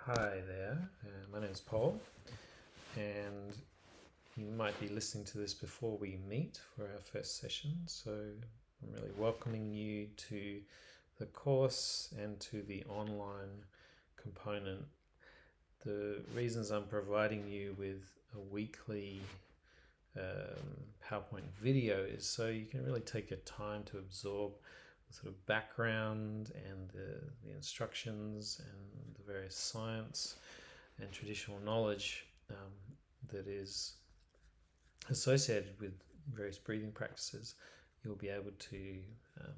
Hi there, my name is Paul, and you might be listening to this before we meet for our first session. So I'm really welcoming you to the course and to the online component. The reasons I'm providing you with a weekly PowerPoint video is so you can really take your time to absorb the sort of background and the instructions and the various science and traditional knowledge that is associated with various breathing practices. You'll be able to um,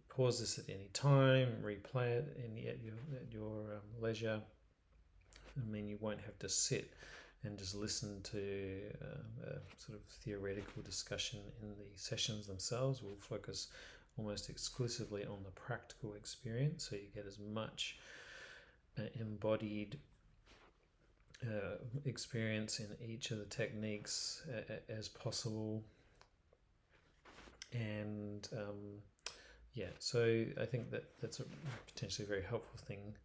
pause this at any time, replay it at your leisure. I mean, you won't have to sit and just listen to a sort of theoretical discussion in the sessions themselves. We'll focus almost exclusively on the practical experience, so you get as much embodied experience in each of the techniques as possible. And so I think that's a potentially very helpful thing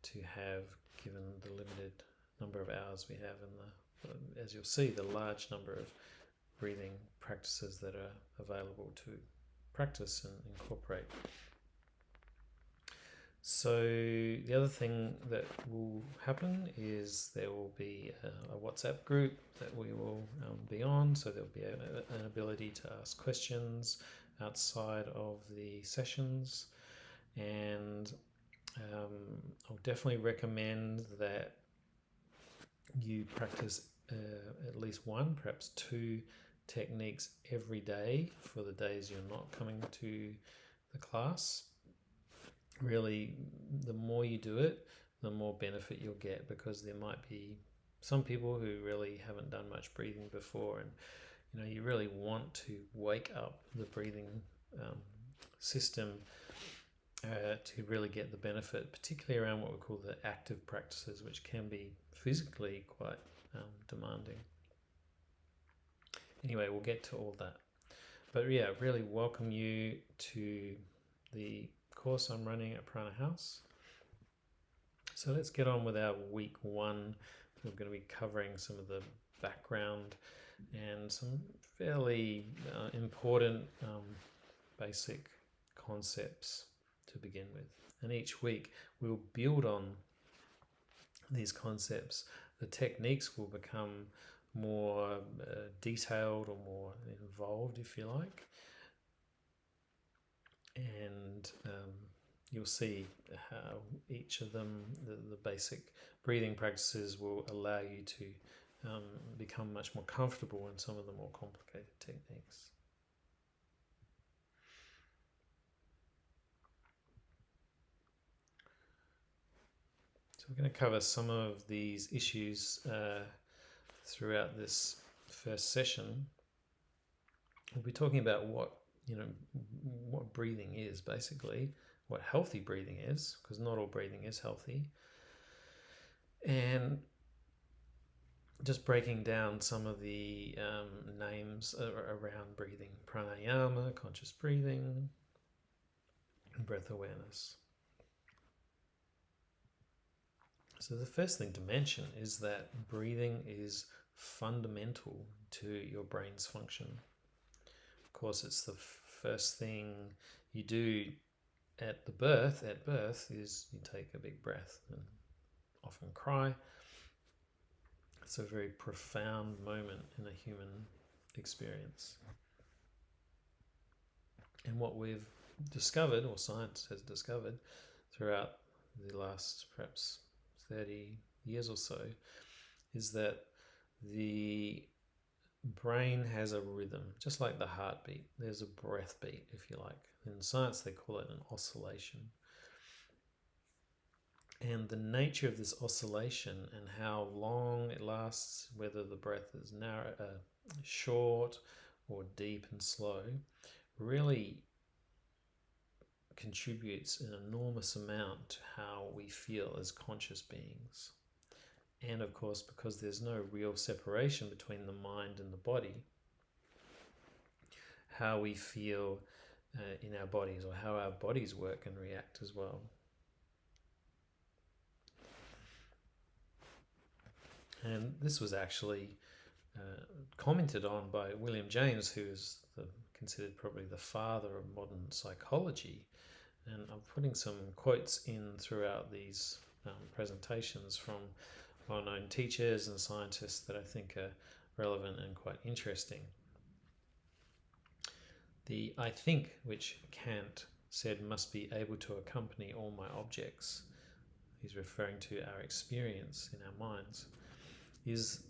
to have, given the limited number of hours we have and as you'll see, the large number of breathing practices that are available to practice and incorporate. So the other thing that will happen is there will be a WhatsApp group that we will be on, so there'll be an ability to ask questions outside of the sessions, and I'll definitely recommend that you practice at least one, perhaps two techniques every day for the days you're not coming to the class. Really, the more you do it, the more benefit you'll get, because there might be some people who really haven't done much breathing before, and you really want to wake up the breathing system to really get the benefit, particularly around what we call the active practices, which can be physically quite demanding. Anyway, we'll get to all that. But yeah, really welcome you to the course I'm running at Prana House. So let's get on with our week one. We're going to be covering some of the background and some fairly important basic concepts to begin with. And each week we'll build on these concepts. The techniques will become more detailed or more involved, if you like. And you'll see how each of them, the basic breathing practices, will allow you to become much more comfortable in some of the more complicated techniques. So we're going to cover some of these issues throughout this first session. We'll be talking about what breathing is, basically, what healthy breathing is, because not all breathing is healthy, and just breaking down some of the names around breathing: pranayama, conscious breathing, and breath awareness. So the first thing to mention is that breathing is fundamental to your brain's function. Of course, it's the first thing you do at birth is you take a big breath and often cry. It's a very profound moment in a human experience. And what we've discovered, or science has discovered, throughout the last perhaps 30 years or so, is that the brain has a rhythm, just like the heartbeat. There's a breath beat, if you like. In science, they call it an oscillation. And the nature of this oscillation and how long it lasts, whether the breath is narrow, short, or deep and slow, really contributes an enormous amount to how we feel as conscious beings. And of course, because there's no real separation between the mind and the body, how we feel in our bodies, or how our bodies work and react as well. And this was actually commented on by William James, who is considered probably the father of modern psychology. And I'm putting some quotes in throughout these presentations from well-known teachers and scientists that I think are relevant and quite interesting. The I think, which Kant said must be able to accompany all my objects, he's referring to our experience in our minds, is,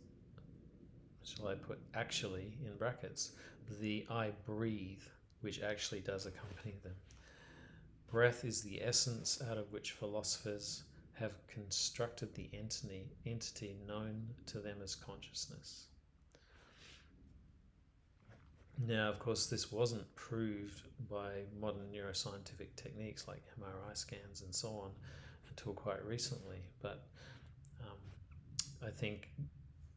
shall I put actually in brackets, the I breathe, which actually does accompany them. Breath is the essence out of which philosophers have constructed the entity known to them as consciousness. Now, of course, this wasn't proved by modern neuroscientific techniques like MRI scans and so on until quite recently, but I think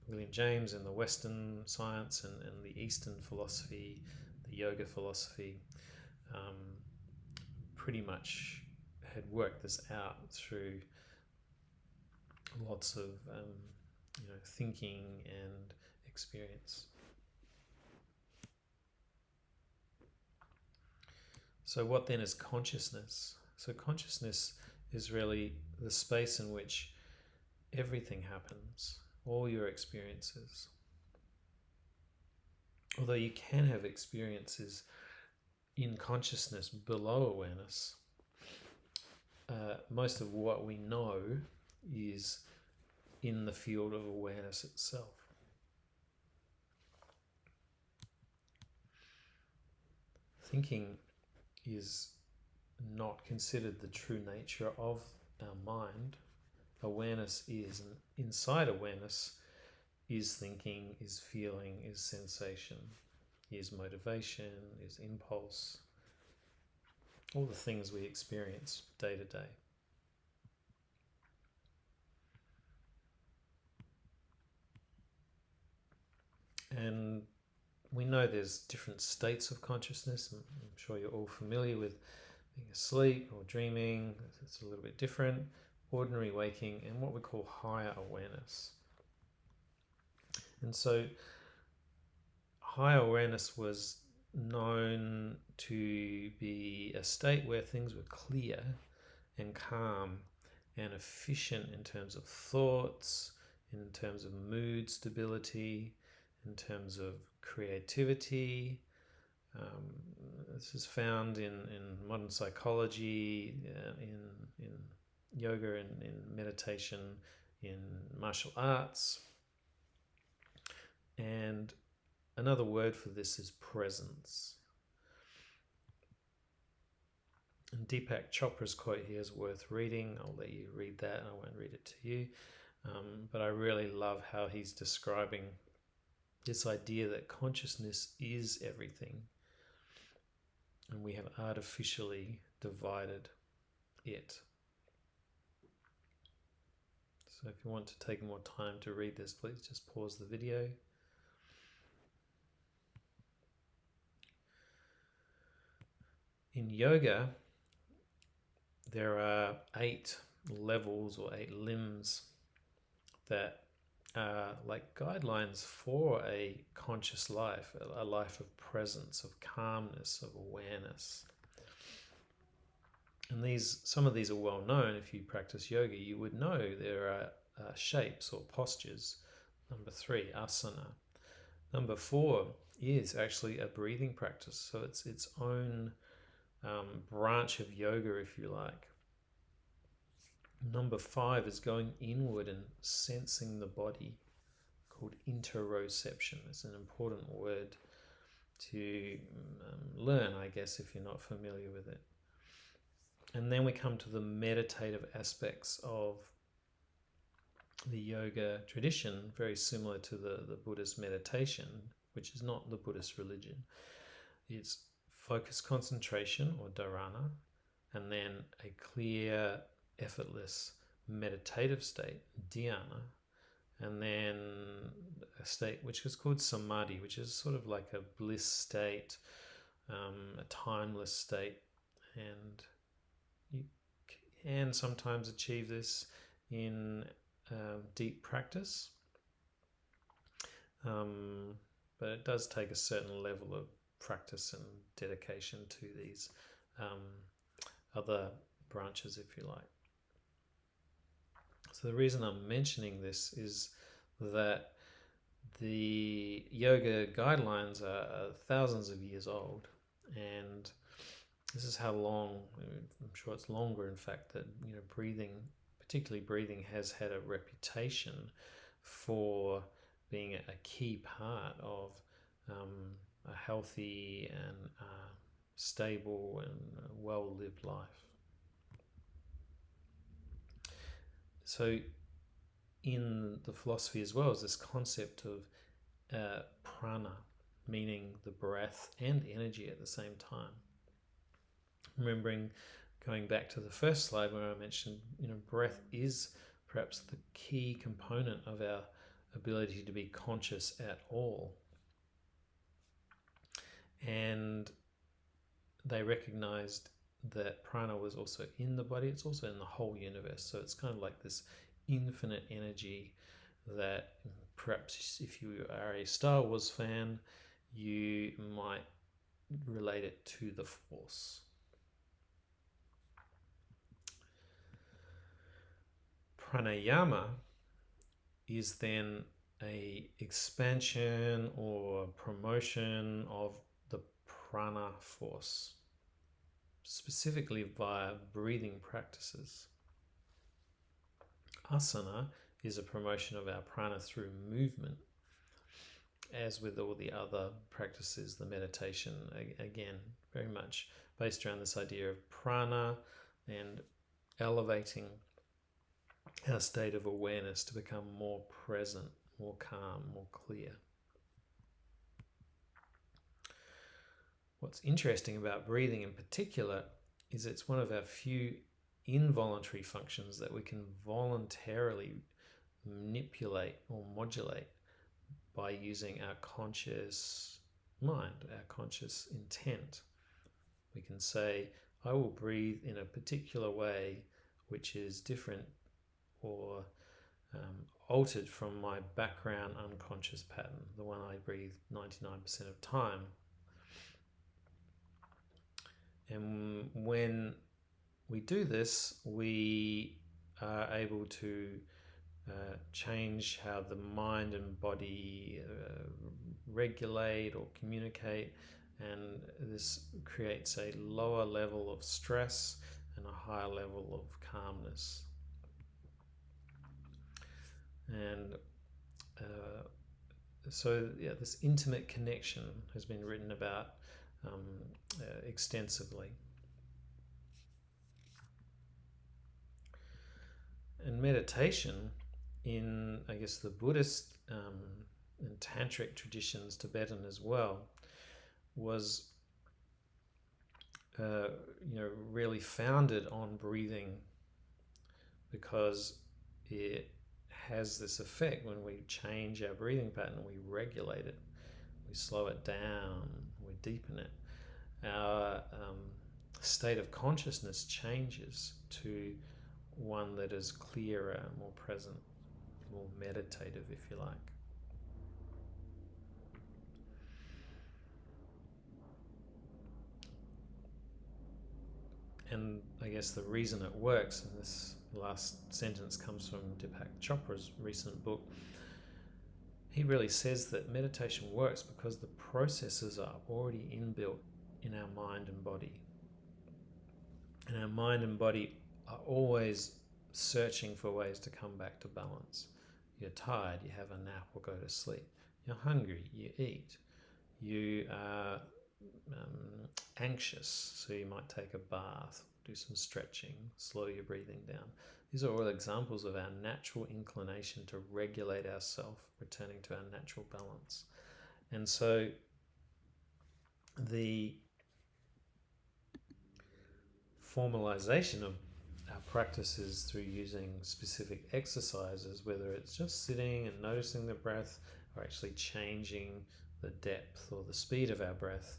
William James and the Western science and the Eastern philosophy, the yoga philosophy, pretty much had worked this out through lots of thinking and experience. So what then is consciousness? So consciousness is really the space in which everything happens, all your experiences. Although you can have experiences in consciousness below awareness, most of what we know is in the field of awareness itself. Thinking is not considered the true nature of our mind. Awareness is, and inside awareness is thinking, is feeling, is sensation, is motivation, is impulse, all the things we experience day to day. And we know there's different states of consciousness. I'm sure you're all familiar with being asleep or dreaming. It's a little bit different. Ordinary waking and what we call higher awareness. And so higher awareness was known to be a state where things were clear and calm and efficient in terms of thoughts, in terms of mood stability, in terms of creativity. This is found in modern psychology, in yoga, in meditation, in martial arts. And another word for this is presence. And Deepak Chopra's quote here is worth reading. I'll let you read that. I won't read it to you. But I really love how he's describing this idea that consciousness is everything, and we have artificially divided it. So if you want to take more time to read this, please just pause the video. In yoga, there are 8 levels or 8 limbs that are like guidelines for a conscious life, a life of presence, of calmness, of awareness. And some of these are well known. If you practice yoga, you would know there are shapes or postures. Number 3, asana. Number 4 is actually a breathing practice. So it's its own branch of yoga, if you like. Number 5 is going inward and sensing the body, called interoception. It's an important word to learn, I guess, if you're not familiar with it. And then we come to the meditative aspects of the yoga tradition, very similar to the Buddhist meditation, which is not the Buddhist religion. It's focused concentration, or dharana, and then a clear, effortless meditative state, dhyana, and then a state which is called samadhi, which is sort of like a bliss state, a timeless state. And you can sometimes achieve this in deep practice, but it does take a certain level of practice and dedication to these other branches, if you like. So the reason I'm mentioning this is that the yoga guidelines are thousands of years old, and this is how long, I'm sure it's longer in fact, that breathing, particularly breathing, has had a reputation for being a key part of a healthy and stable and well-lived life. So in the philosophy as well is this concept of prana, meaning the breath and energy at the same time. Remembering, going back to the first slide where I mentioned, breath is perhaps the key component of our ability to be conscious at all. And they recognized that prana was also in the body, it's also in the whole universe. So it's kind of like this infinite energy that perhaps if you are a Star Wars fan, you might relate it to the Force. Pranayama is then a expansion or promotion of the prana force, specifically via breathing practices. Asana is a promotion of our prana through movement, as with all the other practices. The meditation, again, very much based around this idea of prana and elevating our state of awareness to become more present, more calm, more clear. What's interesting about breathing in particular is it's one of our few involuntary functions that we can voluntarily manipulate or modulate by using our conscious mind, our conscious intent. We can say, I will breathe in a particular way which is different or altered from my background unconscious pattern, the one I breathe 99% of time. And when we do this, we are able to change how the mind and body regulate or communicate, and this creates a lower level of stress and a higher level of calmness. And so this intimate connection has been written about extensively. And meditation in, I guess, the Buddhist and Tantric traditions, Tibetan as well, was really founded on breathing, because it has this effect. When we change our breathing pattern, we regulate it, we slow it down, we deepen it, our state of consciousness changes to one that is clearer, more present, more meditative, if you like. And I guess the reason it works, and this last sentence comes from Deepak Chopra's recent book, he really says that meditation works because the processes are already inbuilt in our mind and body. And our mind and body are always searching for ways to come back to balance. You're tired, you have a nap or go to sleep. You're hungry, you eat. You are anxious, so you might take a bath, do some stretching, slow your breathing down. These are all examples of our natural inclination to regulate ourselves, returning to our natural balance. And so the formalization of our practices through using specific exercises, whether it's just sitting and noticing the breath or actually changing the depth or the speed of our breath,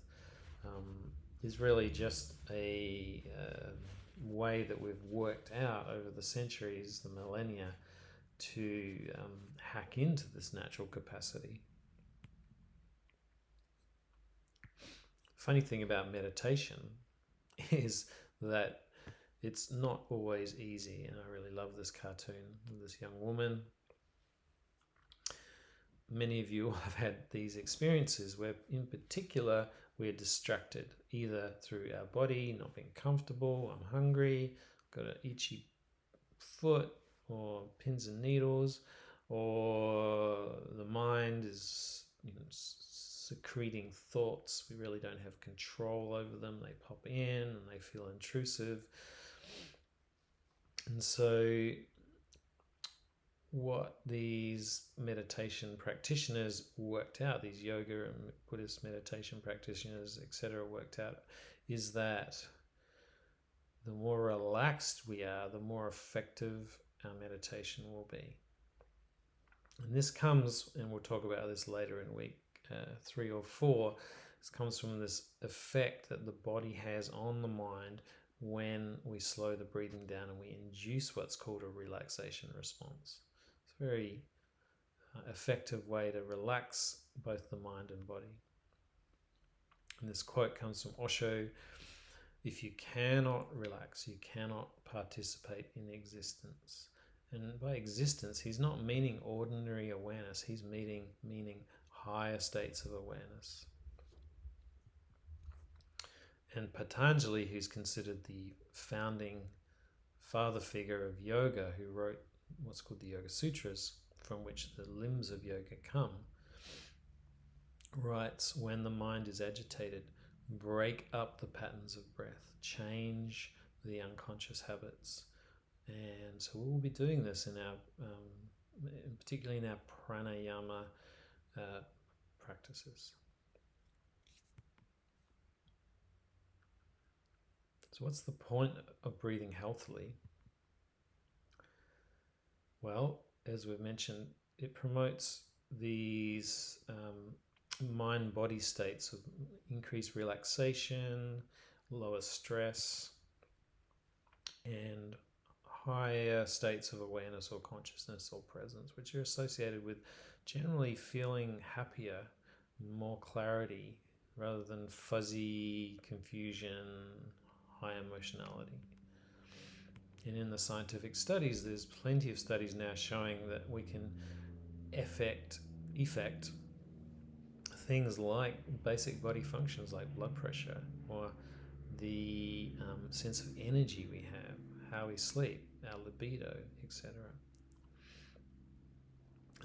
is really just a way that we've worked out over the centuries, the millennia, to hack into this natural capacity. funny thing about meditation is that it's not always easy. And I really love this cartoon of this young woman. Many of you have had these experiences where, in particular, we're distracted either through our body not being comfortable, I'm hungry, got an itchy foot, or pins and needles, or the mind is secreting thoughts. We really don't have control over them. They pop in and they feel intrusive. And so what these meditation practitioners worked out, these yoga and Buddhist meditation practitioners, etc., worked out, is that the more relaxed we are, the more effective our meditation will be. And this comes, and we'll talk about this later in week 3 or 4, this comes from this effect that the body has on the mind when we slow the breathing down and we induce what's called a relaxation response. It's a very effective way to relax both the mind and body. And this quote comes from Osho: if you cannot relax, you cannot participate in existence. And by existence, he's not meaning ordinary awareness, he's meaning higher states of awareness. And Patanjali, who's considered the founding father figure of yoga, who wrote what's called the Yoga Sutras, from which the limbs of yoga come, writes, when the mind is agitated, break up the patterns of breath, change the unconscious habits. And so we'll be doing this in our, particularly in our pranayama practices. So what's the point of breathing healthily? Well, as we've mentioned, it promotes these mind-body states of increased relaxation, lower stress, and higher states of awareness or consciousness or presence, which are associated with generally feeling happier, more clarity, rather than fuzzy confusion, high emotionality. And in the scientific studies, there's plenty of studies now showing that we can effect things like basic body functions like blood pressure, or the sense of energy we have, how we sleep, our libido, etc.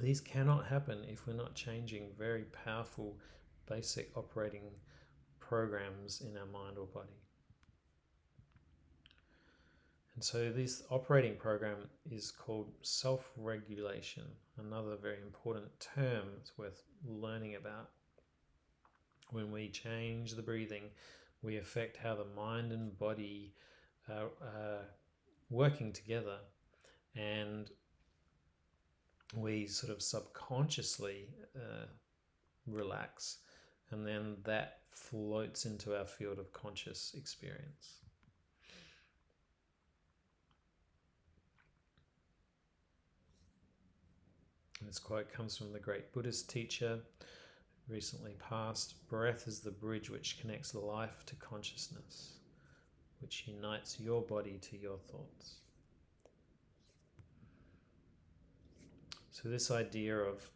These cannot happen if we're not changing very powerful basic operating programs in our mind or body. And so this operating program is called self-regulation, another very important term it's worth learning about. When we change the breathing, we affect how the mind and body are working together, and we sort of subconsciously relax, and then that floats into our field of conscious experience. This quote comes from the great Buddhist teacher, recently passed: breath is the bridge which connects life to consciousness, which unites your body to your thoughts. So this idea of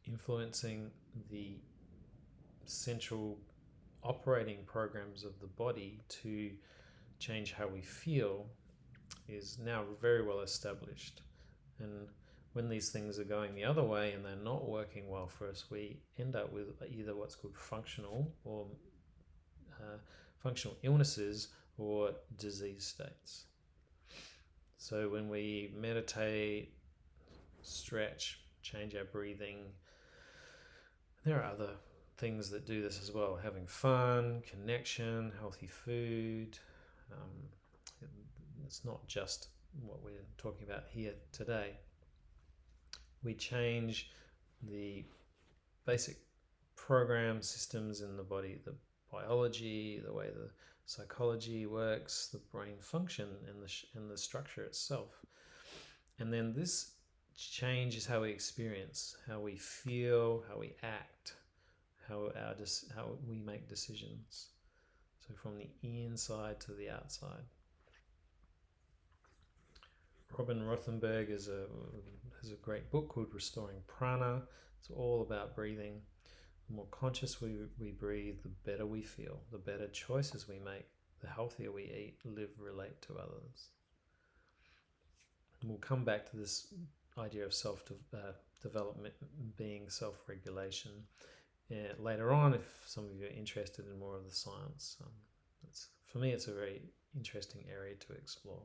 influencing the central operating programs of the body to change how we feel is now very well established. And when these things are going the other way and they're not working well for us, we end up with either what's called functional illnesses or disease states. So when we meditate, stretch, change our breathing, there are other things that do this as well. Having fun, connection, healthy food. It's not just what we're talking about here today. We change the basic program systems in the body, the biology, the way the psychology works, the brain function, and the structure itself. And then this changes how we experience, how we feel, how we act, how we make decisions. So from the inside to the outside. Robin Rothenberg has a great book called Restoring Prana. It's all about breathing. The more conscious we breathe, the better we feel, the better choices we make, the healthier we eat, live, relate to others. And we'll come back to this idea of self-development being self-regulation later on, if some of you are interested in more of the science. For me, it's a very interesting area to explore.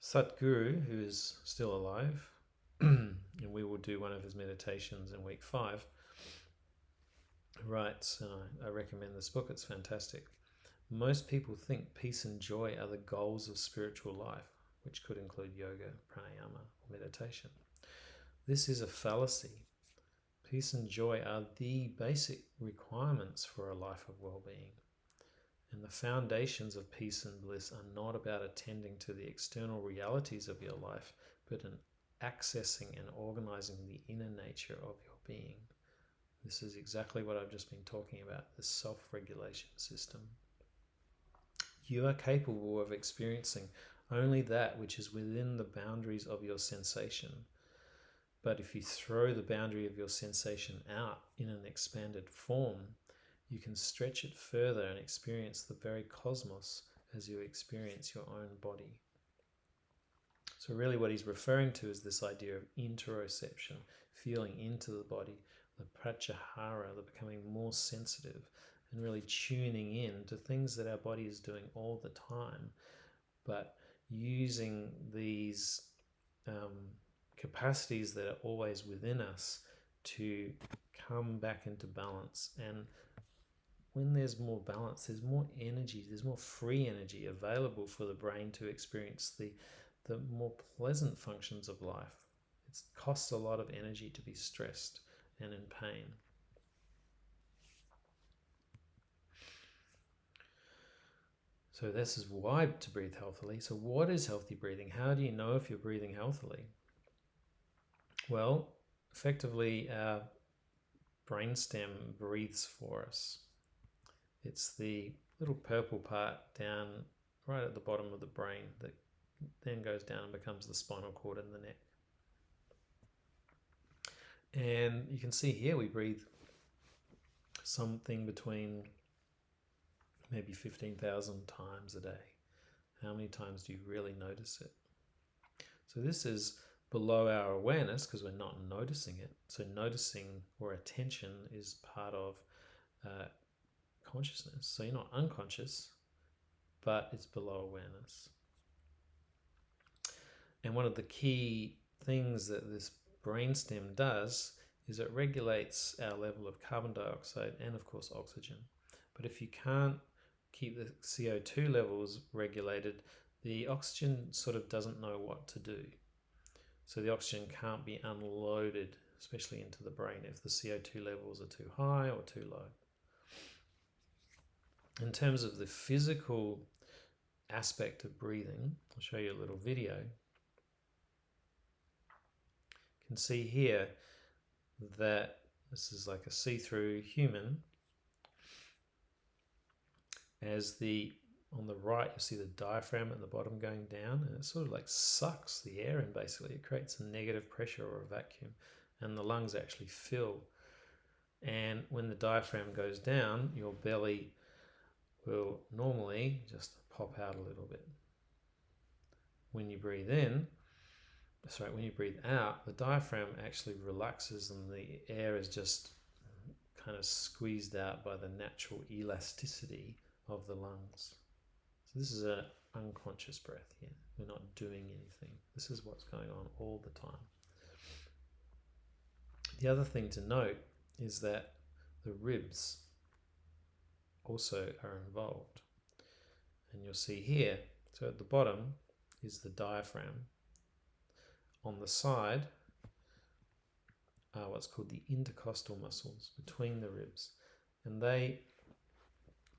Satguru, who is still alive, and we will do one of his meditations in week 5, writes, I recommend this book, it's fantastic. Most people think peace and joy are the goals of spiritual life, which could include yoga, pranayama, or meditation. This is a fallacy. Peace and joy are the basic requirements for a life of well-being. And the foundations of peace and bliss are not about attending to the external realities of your life, but in accessing and organizing the inner nature of your being. This is exactly what I've just been talking about, the self-regulation system. You are capable of experiencing only that which is within the boundaries of your sensation. But if you throw the boundary of your sensation out in an expanded form, you can stretch it further and experience the very cosmos as you experience your own body. So really what he's referring to is this idea of interoception, feeling into the body, the pratyahara, the becoming more sensitive, and really tuning in to things that our body is doing all the time, but using these capacities that are always within us to come back into balance. And when there's more balance, there's more energy, there's more free energy available for the brain to experience the more pleasant functions of life. It costs a lot of energy to be stressed and in pain. So this is why to breathe healthily. So what is healthy breathing? How do you know if you're breathing healthily? Well, effectively, our brainstem breathes for us. It's the little purple part down right at the bottom of the brain that then goes down and becomes the spinal cord and the neck. And you can see here we breathe something between maybe 15,000 times a day. How many times do you really notice it? So this is below our awareness because we're not noticing it. So noticing or attention is part of consciousness. So you're not unconscious, but it's below awareness. And one of the key things that this brainstem does is it regulates our level of carbon dioxide and of course oxygen. But if you can't keep the CO2 levels regulated, the oxygen sort of doesn't know what to do. So the oxygen can't be unloaded, especially into the brain, if the CO2 levels are too high or too low. In terms of the physical aspect of breathing, I'll show you a little video. You can see here that this is like a see-through human. On the right, you see the diaphragm at the bottom going down, and it sort of like sucks the air in, basically. It creates a negative pressure or a vacuum, and the lungs actually fill. And when the diaphragm goes down, your belly will normally just pop out a little bit. When you breathe out, the diaphragm actually relaxes and the air is just kind of squeezed out by the natural elasticity of the lungs. So this is an unconscious breath here. We're not doing anything. This is what's going on all the time. The other thing to note is that the ribs also are involved. And you'll see here, so at the bottom is the diaphragm. On the side are what's called the intercostal muscles between the ribs. And they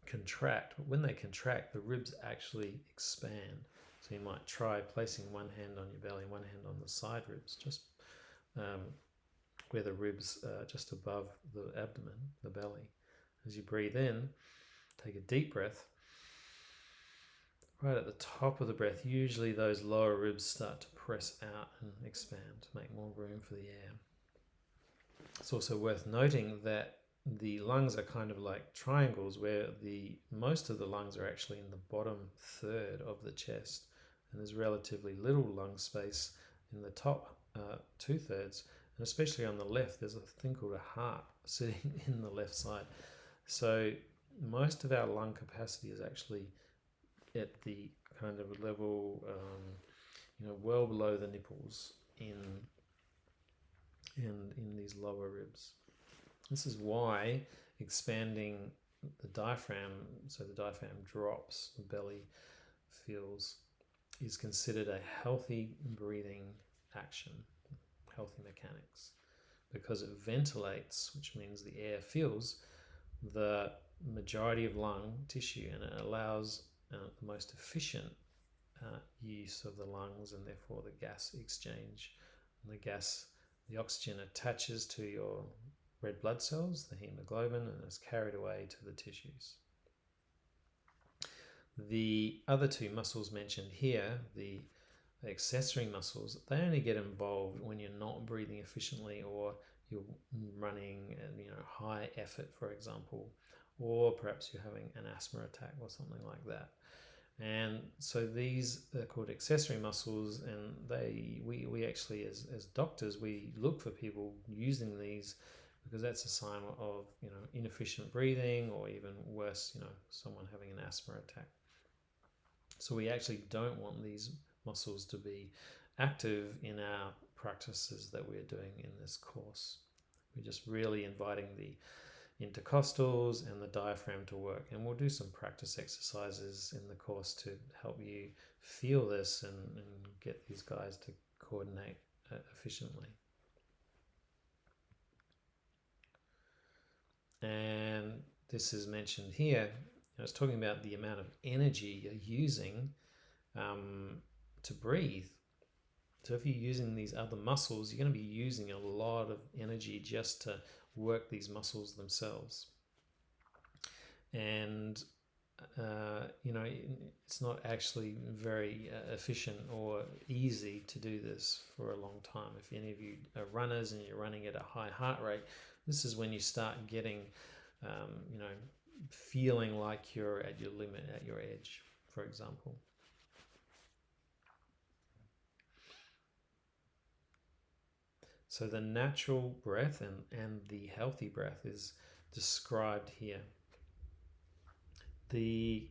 contract. But when they contract, the ribs actually expand. So you might try placing one hand on your belly, one hand on the side ribs, just where the ribs are just above the abdomen, the belly. As you breathe in, take a deep breath. Right at the top of the breath, usually those lower ribs start to press out and expand to make more room for the air. It's also worth noting that the lungs are kind of like triangles, where most of the lungs are actually in the bottom third of the chest, and there's relatively little lung space in the top 2/3, and especially on the left there's a thing called a heart sitting in the left side. So most of our lung capacity is actually at the kind of level, well below the nipples in these lower ribs. This is why expanding the diaphragm, so the diaphragm drops, the belly feels, is considered a healthy breathing action, healthy mechanics, because it ventilates, which means the air fills the majority of lung tissue, and it allows the most efficient use of the lungs, and therefore the gas exchange. And the oxygen attaches to your red blood cells, the hemoglobin, and is carried away to the tissues. The other two muscles mentioned here, the accessory muscles, they only get involved when you're not breathing efficiently, or you're running at high effort, for example, or perhaps you're having an asthma attack or something like that. And so these are called accessory muscles, and we actually, as doctors, we look for people using these, because that's a sign of inefficient breathing, or even worse, someone having an asthma attack. So we actually don't want these muscles to be active in our practices that we're doing in this course. We're just really inviting the intercostals and the diaphragm to work, and we'll do some practice exercises in the course to help you feel this and get these guys to coordinate efficiently. And this is mentioned here. I was talking about the amount of energy you're using to breathe. So if you're using these other muscles, you're going to be using a lot of energy just to work these muscles themselves. And it's not actually very efficient or easy to do this for a long time. If any of you are runners and you're running at a high heart rate, this is when you start getting feeling like you're at your limit, at your edge, for example. So the natural breath and the healthy breath is described here. The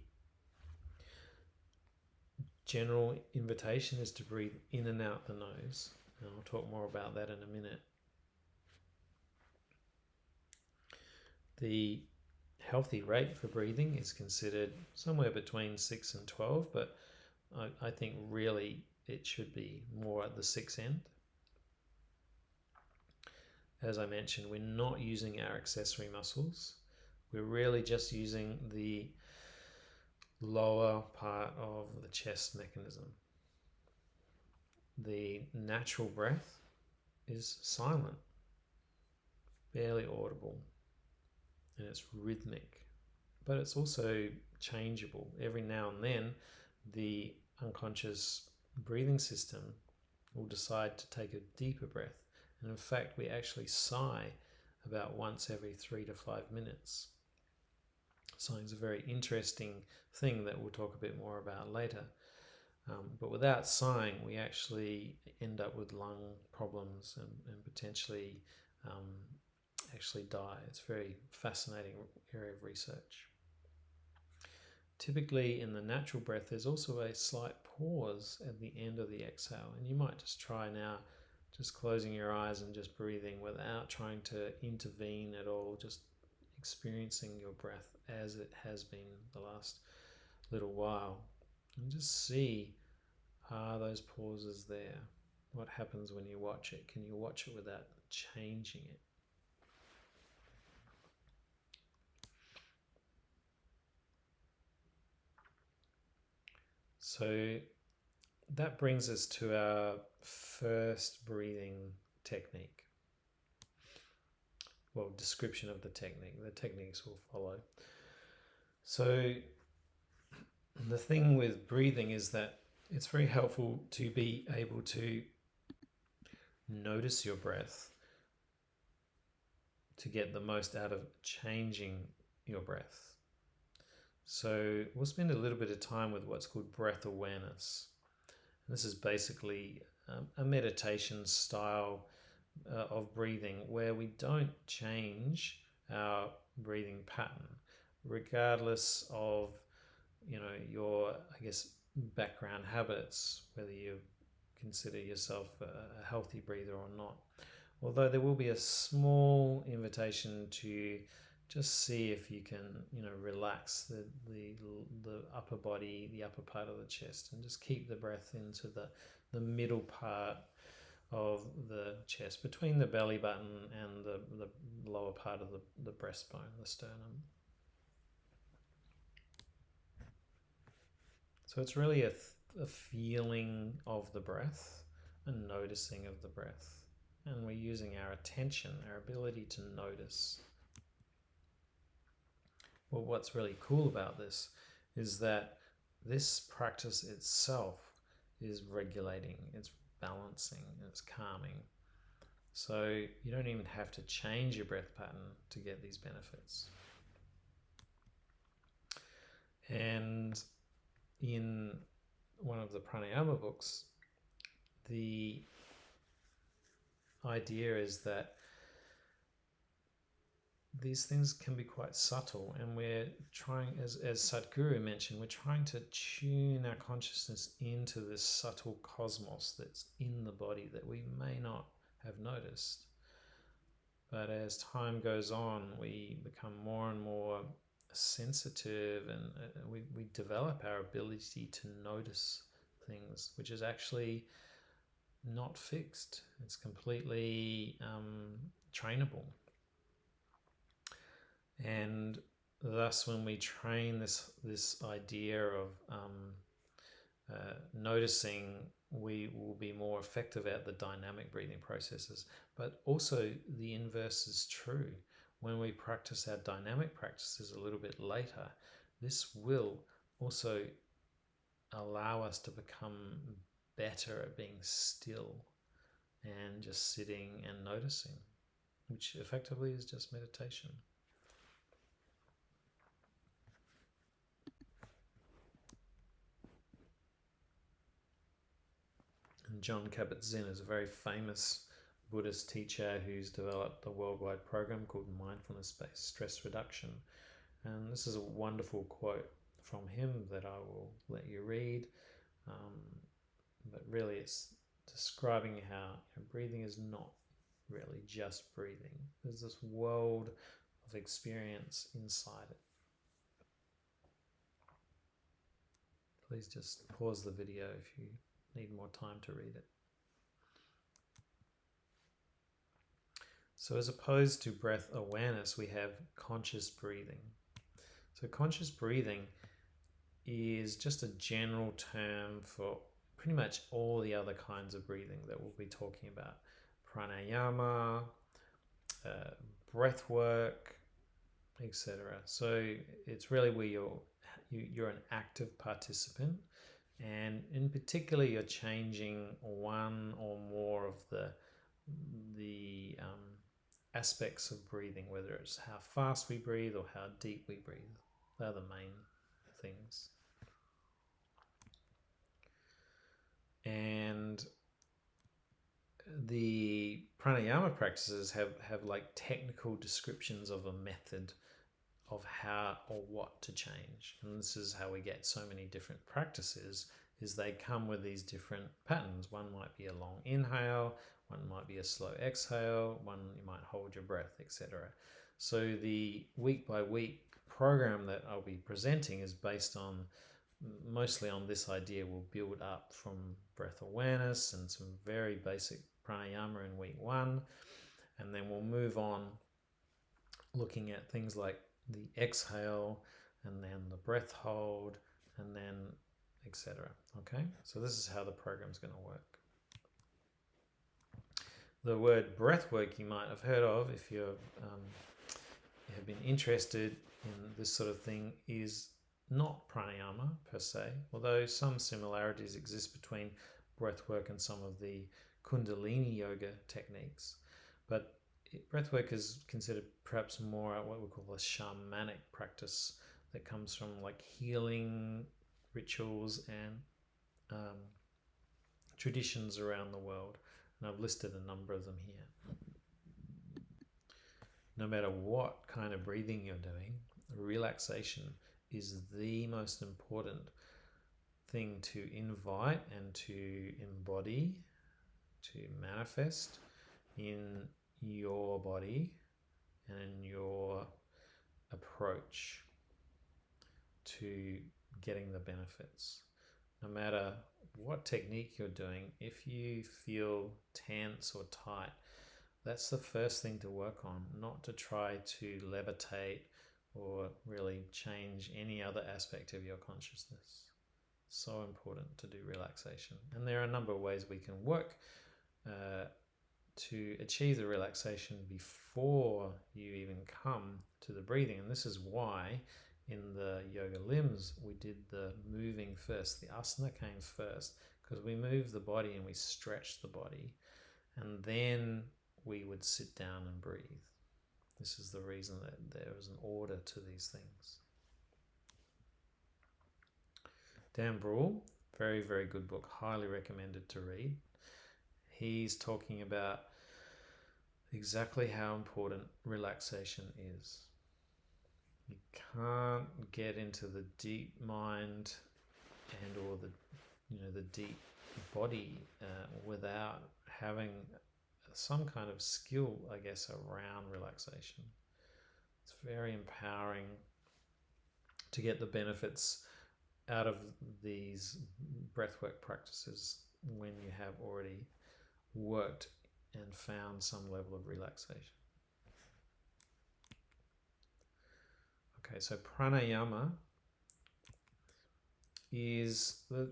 general invitation is to breathe in and out the nose, and I'll talk more about that in a minute. The healthy rate for breathing is considered somewhere between 6 and 12, but I think really it should be more at the 6 end. As I mentioned, we're not using our accessory muscles. We're really just using the lower part of the chest mechanism. The natural breath is silent, barely audible, and it's rhythmic, but it's also changeable. Every now and then, the unconscious breathing system will decide to take a deeper breath. And in fact, we actually sigh about once every 3 to 5 minutes. Sighing is a very interesting thing that we'll talk a bit more about later. But without sighing, we actually end up with lung problems and potentially actually die. It's a very fascinating area of research. Typically in the natural breath, there's also a slight pause at the end of the exhale, and you might just try now, just closing your eyes and just breathing without trying to intervene at all, just experiencing your breath as it has been the last little while, and just see, are those pauses there? What happens when you watch it? Can you watch it without changing it? So that brings us to our first breathing technique. description of the technique. The techniques will follow. So the thing with breathing is that it's very helpful to be able to notice your breath to get the most out of changing your breath. So we'll spend a little bit of time with what's called breath awareness. And this is basically a meditation style of breathing where we don't change our breathing pattern regardless of your background habits, whether you consider yourself a healthy breather or not. Although there will be a small invitation to just see if you can relax the upper body, the upper part of the chest, and just keep the breath into the middle part of the chest, between the belly button and the lower part of the breastbone, the sternum. So it's really a feeling of the breath, a noticing of the breath. And we're using our attention, our ability to notice. Well, what's really cool about this is that this practice itself is regulating, it's balancing, it's calming. So you don't even have to change your breath pattern to get these benefits. And in one of the pranayama books, the idea is that these things can be quite subtle, and we're trying, as Sadhguru mentioned, we're trying to tune our consciousness into this subtle cosmos that's in the body that we may not have noticed. But as time goes on, we become more and more sensitive, and we develop our ability to notice things, which is actually not fixed. It's completely trainable. And thus, when we train this idea of noticing, we will be more effective at the dynamic breathing processes. But also the inverse is true. When we practice our dynamic practices a little bit later, this will also allow us to become better at being still and just sitting and noticing, which effectively is just meditation. And Jon Kabat-Zinn is a very famous Buddhist teacher who's developed a worldwide program called Mindfulness-Based Stress Reduction. And this is a wonderful quote from him that I will let you read. But really it's describing how breathing is not really just breathing. There's this world of experience inside it. Please just pause the video if you need more time to read it. So as opposed to breath awareness, we have conscious breathing. So conscious breathing is just a general term for pretty much all the other kinds of breathing that we'll be talking about. Pranayama, breath work, etc. So it's really where you're an active participant, and in particular you're changing one or more of the aspects of breathing, whether it's how fast we breathe or how deep we breathe. They're the main things. And the pranayama practices have like technical descriptions of a method of how or what to change. And this is how we get so many different practices, is they come with these different patterns. One might be a long inhale, one might be a slow exhale, one you might hold your breath, etc. So the week by week program that I'll be presenting is based on mostly on this idea. We'll build up from breath awareness and some very basic pranayama in week 1, and then we'll move on looking at things like the exhale and then the breath hold and then etc. Okay, so this is how the program's going to work. The word breathwork you might have heard of if you have been interested in this sort of thing is not pranayama per se, although some similarities exist between breathwork and some of the Kundalini yoga techniques. But breathwork is considered perhaps more what we call a shamanic practice that comes from like healing rituals and traditions around the world. And I've listed a number of them here. No matter what kind of breathing you're doing, relaxation is the most important thing to invite and to embody, to manifest in your body and in your approach to getting the benefits. No matter what technique you're doing, if you feel tense or tight, that's the first thing to work on, not to try to levitate or really change any other aspect of your consciousness. So important to do relaxation. And there are a number of ways we can work to achieve the relaxation before you even come to the breathing. And this is why in the yoga limbs we did the moving first. The asana came first because we move the body and we stretch the body, and then we would sit down and breathe. This is the reason that there was an order to these things. Dan Brule, very, very good book, highly recommended to read. He's talking about exactly how important relaxation is. You can't get into the deep mind and or the deep body without having some kind of skill, I guess, around relaxation. It's very empowering to get the benefits out of these breathwork practices when you have already worked and found some level of relaxation. Okay, so pranayama is the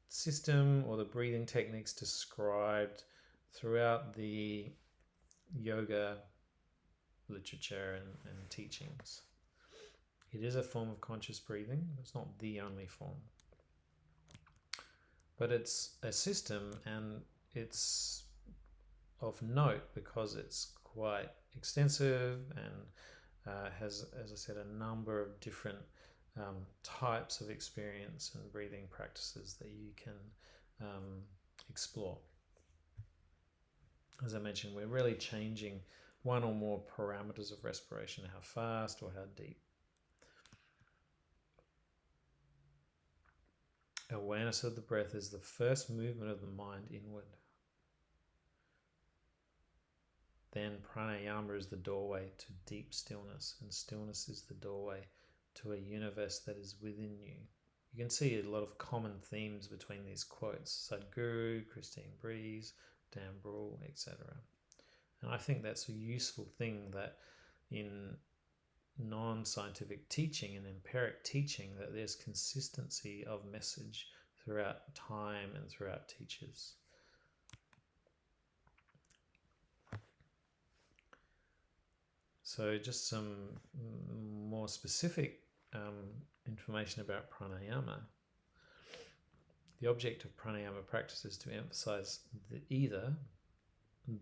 system or the breathing techniques described throughout the yoga literature and teachings. It is a form of conscious breathing. It's not the only form. But it's a system, and it's of note because it's quite extensive and has, as I said, a number of different types of experience and breathing practices that you can explore. As I mentioned, we're really changing one or more parameters of respiration, how fast or how deep. Awareness of the breath is the first movement of the mind inward. Then pranayama is the doorway to deep stillness, and stillness is the doorway to a universe that is within you. You can see a lot of common themes between these quotes: Sadhguru, Christine Breeze, Dan Brule, etc. And I think that's a useful thing, that in non-scientific teaching and empiric teaching, that there's consistency of message throughout time and throughout teachers. So just some more specific information about pranayama. The object of pranayama practice is to emphasize either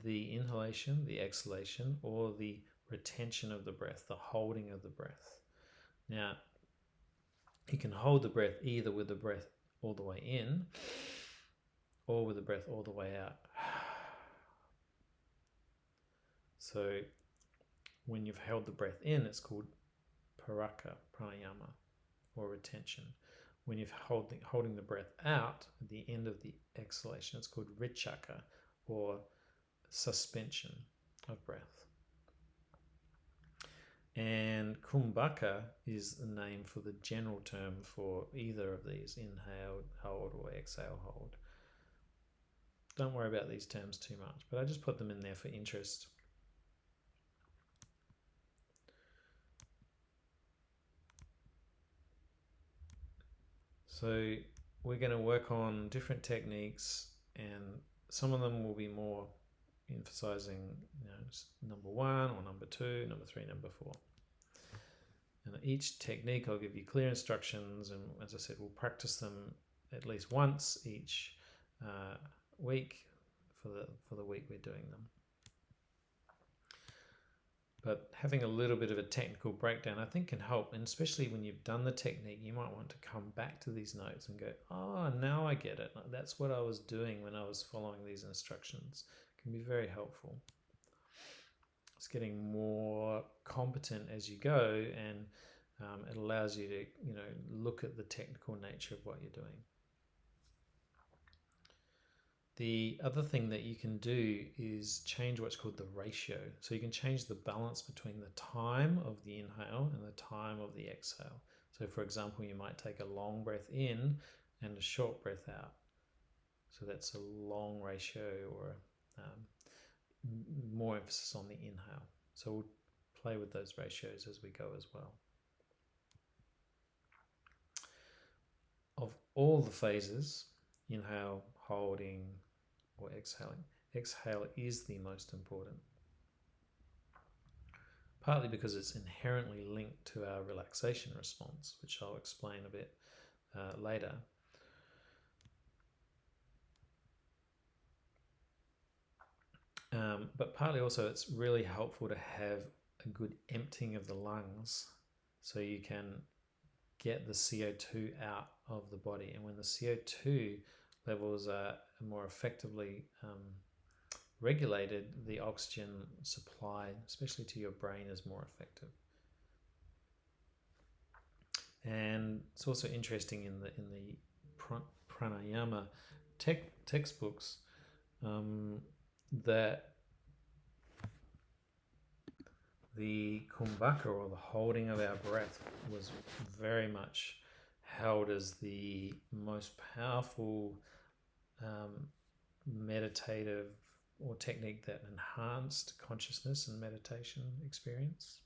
the inhalation, the exhalation, or the retention of the breath, the holding of the breath. Now, you can hold the breath either with the breath all the way in or with the breath all the way out. So when you've held the breath in, it's called paraka pranayama, or retention. When you're holding the breath out at the end of the exhalation, it's called vichaka, or suspension of breath. And kumbhaka is the name for the general term for either of these: inhale, hold, or exhale, hold. Don't worry about these terms too much, but I just put them in there for interest. So we're going to work on different techniques, and some of them will be more emphasizing number 1 or number 2, number 3, number 4. And each technique I'll give you clear instructions, and as I said, we'll practice them at least once each week for the week we're doing them. But having a little bit of a technical breakdown, I think, can help. And especially when you've done the technique, you might want to come back to these notes and go, oh, now I get it. That's what I was doing when I was following these instructions. It can be very helpful. It's getting more competent as you go, and it allows you to, look at the technical nature of what you're doing. The other thing that you can do is change what's called the ratio. So you can change the balance between the time of the inhale and the time of the exhale. So for example, you might take a long breath in and a short breath out. So that's a long ratio, or more emphasis on the inhale. So we'll play with those ratios as we go as well. Of all the phases, inhale, holding, or exhaling, exhale is the most important. Partly because it's inherently linked to our relaxation response, which I'll explain a bit later. But partly also it's really helpful to have a good emptying of the lungs so you can get the CO2 out of the body. And when the CO2 levels are more effectively regulated, the oxygen supply, especially to your brain, is more effective. And it's also interesting in the pranayama textbooks that the kumbhaka, or the holding of our breath, was very much held as the most powerful meditative or technique that enhanced consciousness and meditation experience.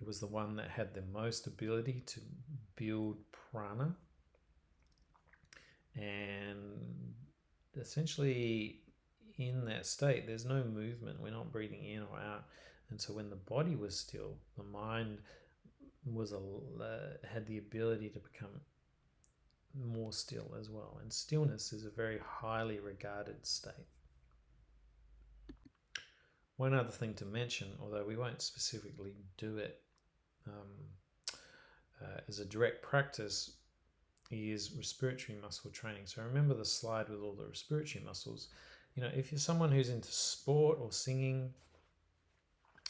It was the one that had the most ability to build prana, and essentially in that state there's no movement, we're not breathing in or out, and so when the body was still, the mind was had the ability to become more still as well. And stillness is a very highly regarded state. One other thing to mention, although we won't specifically do it as a direct practice, is respiratory muscle training. So remember the slide with all the respiratory muscles. If you're someone who's into sport or singing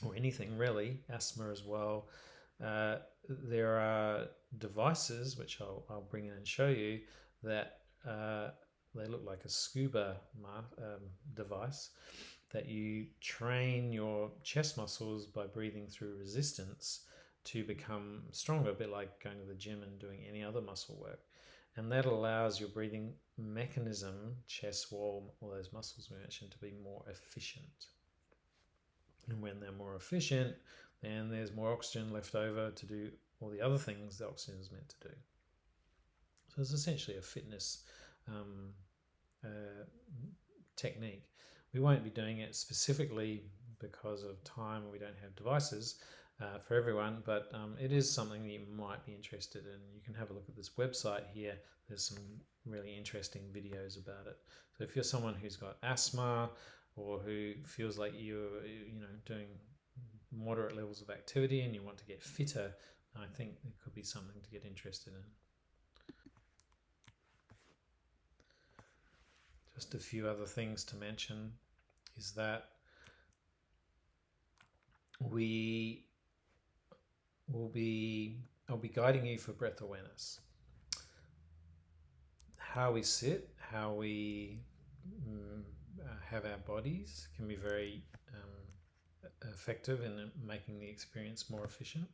or anything really, asthma as well, there are devices, which I'll bring in and show you, that they look like a scuba device, that you train your chest muscles by breathing through resistance to become stronger, a bit like going to the gym and doing any other muscle work. And that allows your breathing mechanism, chest wall, all those muscles we mentioned, to be more efficient. And when they're more efficient, then there's more oxygen left over to do all the other things the oxygen is meant to do. So it's essentially a fitness technique. We won't be doing it specifically because of time, we don't have devices for everyone, but it is something that you might be interested in. You can have a look at this website here. There's some really interesting videos about it. So if you're someone who's got asthma, or who feels like you're doing moderate levels of activity and you want to get fitter, I think it could be something to get interested in. Just a few other things to mention is that I'll be guiding you for breath awareness. How we sit, how we have our bodies can be very effective in making the experience more efficient.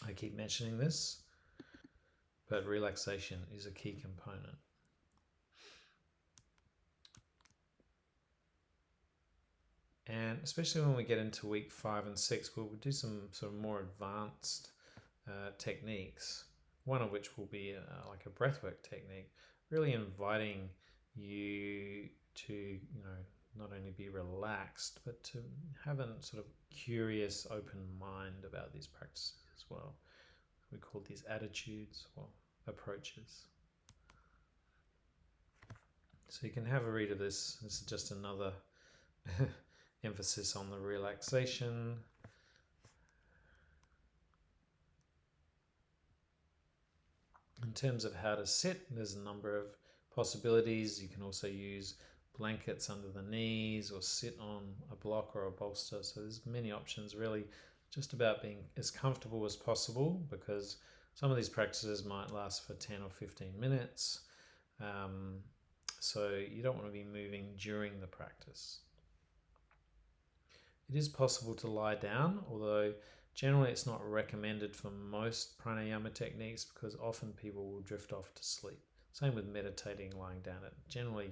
I keep mentioning this, but relaxation is a key component. And especially when we get into week 5 and 6, we'll do some sort of more advanced techniques, one of which will be like a breathwork technique, really inviting you to, not only be relaxed, but to have a sort of curious, open mind about these practices as well. We call these attitudes or approaches. So you can have a read of this. This is just another emphasis on the relaxation. In terms of how to sit, there's a number of possibilities. You can also use blankets under the knees or sit on a block or a bolster. So there's many options, really just about being as comfortable as possible, because some of these practices might last for 10 or 15 minutes. So you don't want to be moving during the practice. It is possible to lie down, although generally it's not recommended for most pranayama techniques because often people will drift off to sleep. Same with meditating, lying down. It generally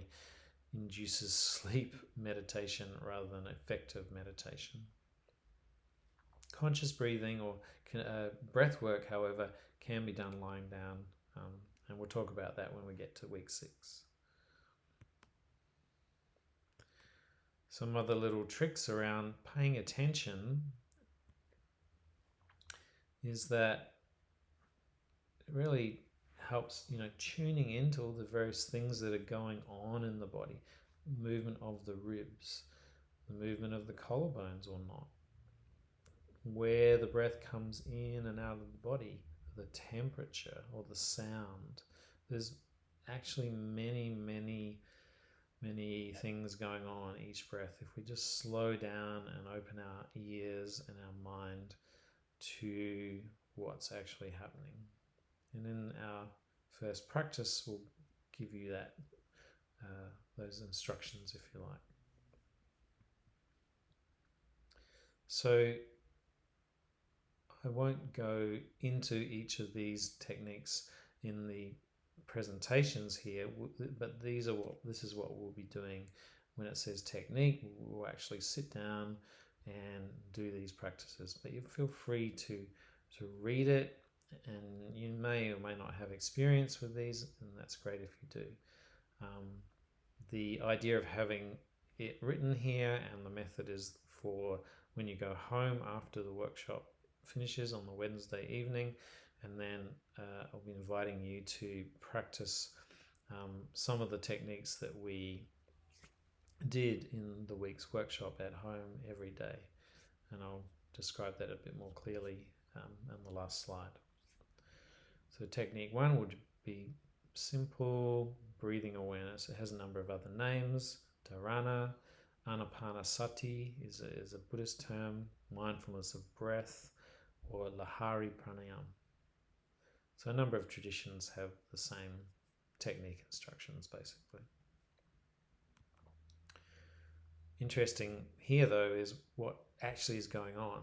induces sleep meditation rather than effective meditation. Conscious breathing or breath work, however, can be done lying down, and we'll talk about that when we get to week 6. Some other little tricks around paying attention is that it really helps, tuning into all the various things that are going on in the body. Movement of the ribs, the movement of the collarbones or not, where the breath comes in and out of the body, the temperature or the sound. There's actually many things going on each breath. If we just slow down and open our ears and our mind to what's actually happening. And in our first practice, we'll give you that those instructions, if you like. So I won't go into each of these techniques in the presentations here, but this is what we'll be doing when it says technique. We'll actually sit down and do these practices, but you feel free to read it, and you may or may not have experience with these, and that's great if you do. The idea of having it written here and the method is for when you go home after the workshop finishes on the Wednesday evening, and then I'll be inviting you to practice some of the techniques that we did in the week's workshop at home every day, and I'll describe that a bit more clearly on the last slide. So technique 1 would be simple breathing awareness. It has a number of other names. Dharana, Anapanasati is a Buddhist term, mindfulness of breath, or Lahari Pranayam. So a number of traditions have the same technique instructions, basically. Interesting here, though, is what actually is going on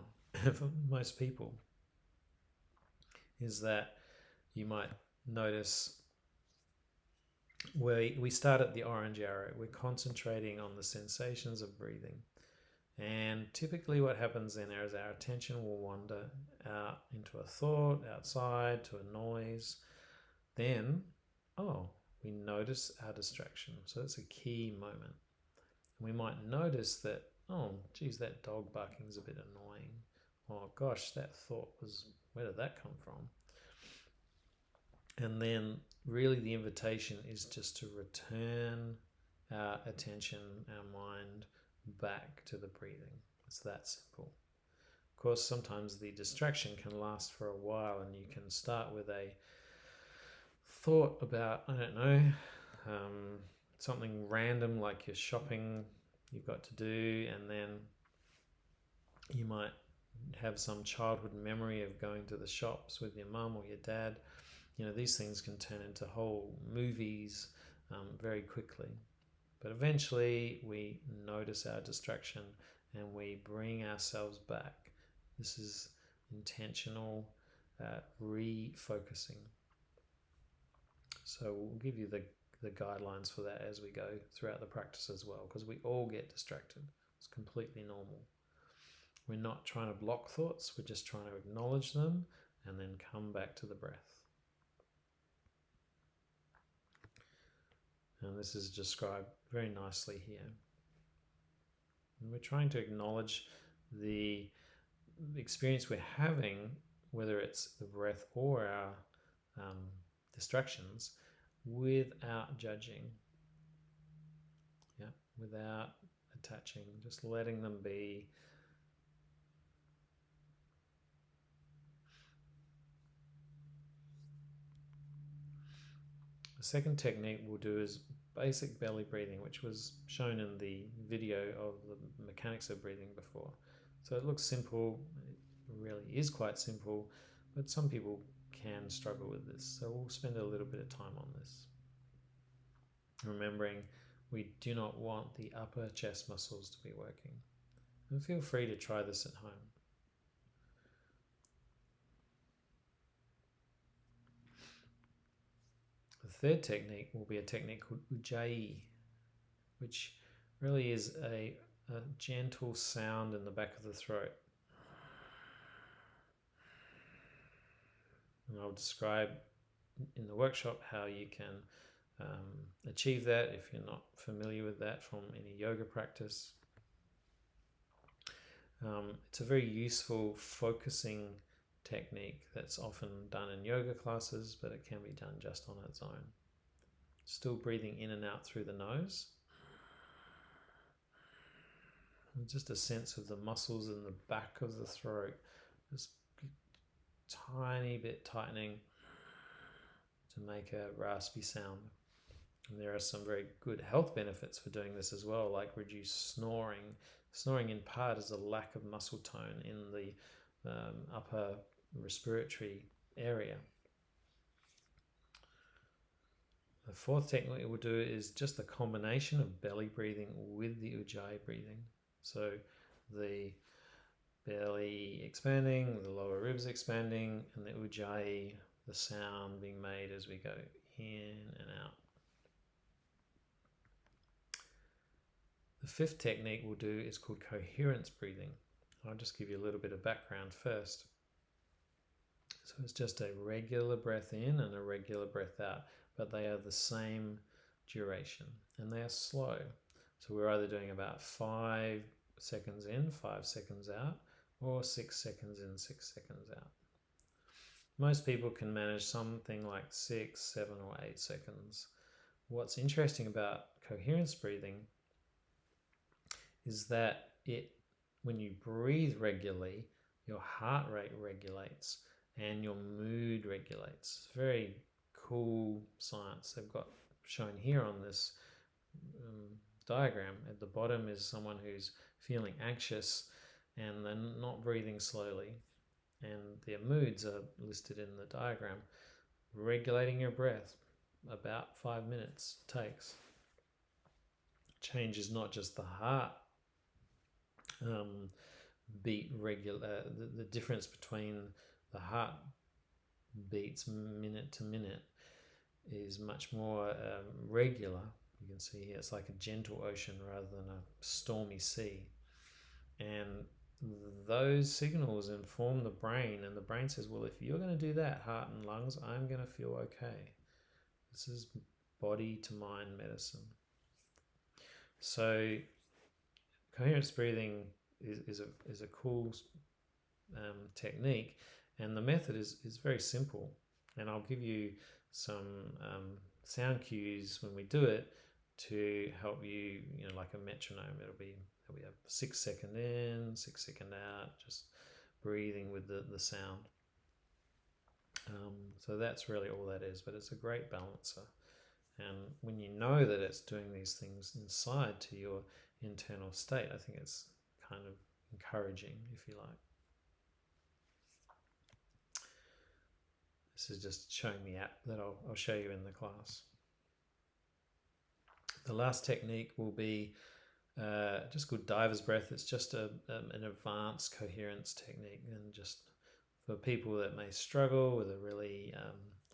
for most people is that you might notice where we start at the orange arrow. We're concentrating on the sensations of breathing. And typically what happens then is our attention will wander out into a thought, outside, to a noise. Then, we notice our distraction. So it's a key moment. We might notice that, that dog barking is a bit annoying. Oh gosh, that thought where did that come from? And then really the invitation is just to return our attention, our mind, back to the breathing. It's that simple. Of course, sometimes the distraction can last for a while, and you can start with a thought about, something random like your shopping you've got to do, and then you might have some childhood memory of going to the shops with your mum or your dad. These things can turn into whole movies very quickly. But eventually we notice our distraction and we bring ourselves back. This is intentional refocusing. So we'll give you the guidelines for that as we go throughout the practice as well, because we all get distracted. It's completely normal. We're not trying to block thoughts, we're just trying to acknowledge them and then come back to the breath. And this is described very nicely here. And we're trying to acknowledge the experience we're having, whether it's the breath or our distractions, without judging. Yeah, without attaching, just letting them be. The second technique we'll do is basic belly breathing, which was shown in the video of the mechanics of breathing before. So it looks simple, it really is quite simple, but some people can struggle with this. So we'll spend a little bit of time on this. Remembering we do not want the upper chest muscles to be working. And feel free to try this at home. The third technique will be a technique called Ujjayi, which really is a gentle sound in the back of the throat. And I'll describe in the workshop how you can achieve that if you're not familiar with that from any yoga practice. It's a very useful focusing technique that's often done in yoga classes, but it can be done just on its own. Still breathing in and out through the nose. And just a sense of the muscles in the back of the throat, just tiny bit tightening to make a raspy sound. And there are some very good health benefits for doing this as well, like reduced snoring. Snoring in part is a lack of muscle tone in the upper respiratory area. The fourth technique we'll do is just a combination of belly breathing with the Ujjayi breathing. So the belly expanding, the lower ribs expanding, and the Ujjayi, the sound being made as we go in and out. The fifth technique we'll do is called coherence breathing. I'll just give you a little bit of background first. So it's just a regular breath in and a regular breath out, but they are the same duration and they are slow. So we're either doing about 5 seconds in, 5 seconds out, or 6 seconds in, 6 seconds out. Most people can manage something like 6, 7, or 8 seconds. What's interesting about coherence breathing is that when you breathe regularly, your heart rate regulates and your mood regulates. It's very cool science. They've got shown here on this diagram. At the bottom is someone who's feeling anxious and they're not breathing slowly, and their moods are listed in the diagram. Regulating your breath, about 5 minutes takes. Changes not just the heart beat regular, the difference between the heart beats minute to minute is much more regular. You can see here it's like a gentle ocean rather than a stormy sea, and those signals inform the brain, and the brain says, well, if you're going to do that, heart and lungs, I'm going to feel okay. This is body to mind medicine. So coherence breathing is a cool technique, and the method is very simple, and I'll give you some sound cues when we do it to help you, like a metronome. It'll be a 6 second in, 6 second out, just breathing with the sound. So that's really all that is, but it's a great balancer. And when you know that it's doing these things inside to your internal state, I think it's kind of encouraging, if you like. This is just showing the app that I'll show you in the class. The last technique will be just called diver's breath. It's just an advanced coherence technique, and just for people that may struggle with a really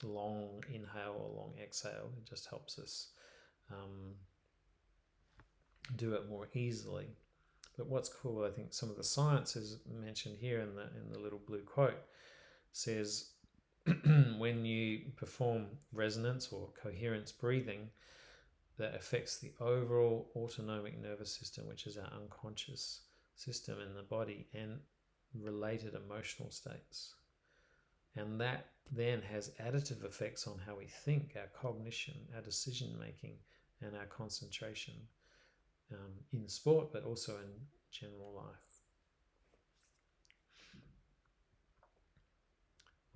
long inhale or long exhale, it just helps us do it more easily. But what's cool, I think some of the science is mentioned here in the little blue quote, says when you perform resonance or coherence breathing, that affects the overall autonomic nervous system, which is our unconscious system in the body, and related emotional states. And that then has additive effects on how we think, our cognition, our decision making, and our concentration in sport, but also in general life.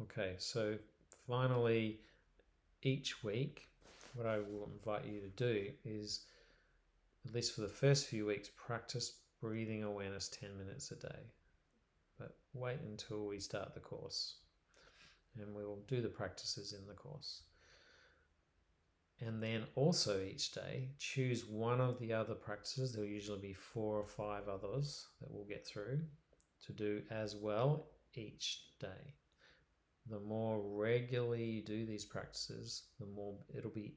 Okay, so finally, each week, what I will invite you to do is, at least for the first few weeks, practice breathing awareness 10 minutes a day. But wait until we start the course, and we will do the practices in the course. And then also each day, choose one of the other practices. There'll usually be 4 or 5 others that we'll get through to do as well each day. The more regularly you do these practices, the more it'll be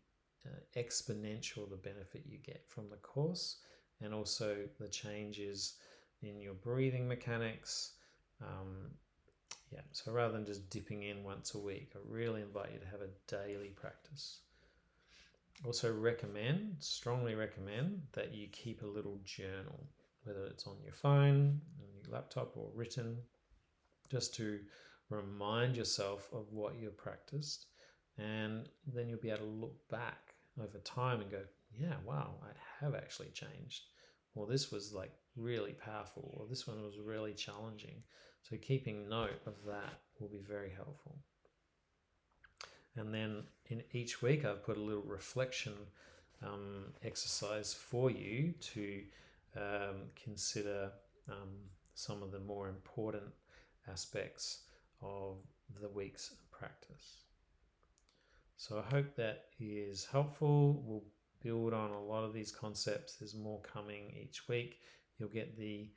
exponential the benefit you get from the course, and also the changes in your breathing mechanics. So rather than just dipping in once a week, I really invite you to have a daily practice. Also strongly recommend that you keep a little journal, whether it's on your phone, on your laptop, or written, just to remind yourself of what you've practiced, and then you'll be able to look back over time and go, yeah, wow, I have actually changed, or this was like really powerful, or this one was really challenging. So keeping note of that will be very helpful. And then in each week I've put a little reflection exercise for you to consider some of the more important aspects of the week's practice. So I hope that is helpful. We'll build on a lot of these concepts. There's more coming each week. You'll get the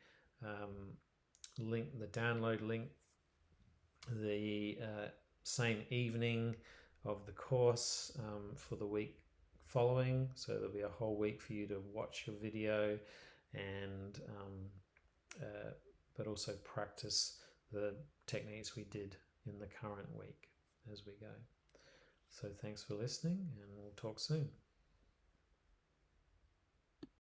link, the download link, the same evening of the course for the week following. So there'll be a whole week for you to watch your video and but also practice the techniques we did in the current week as we go. So thanks for listening, and we'll talk soon.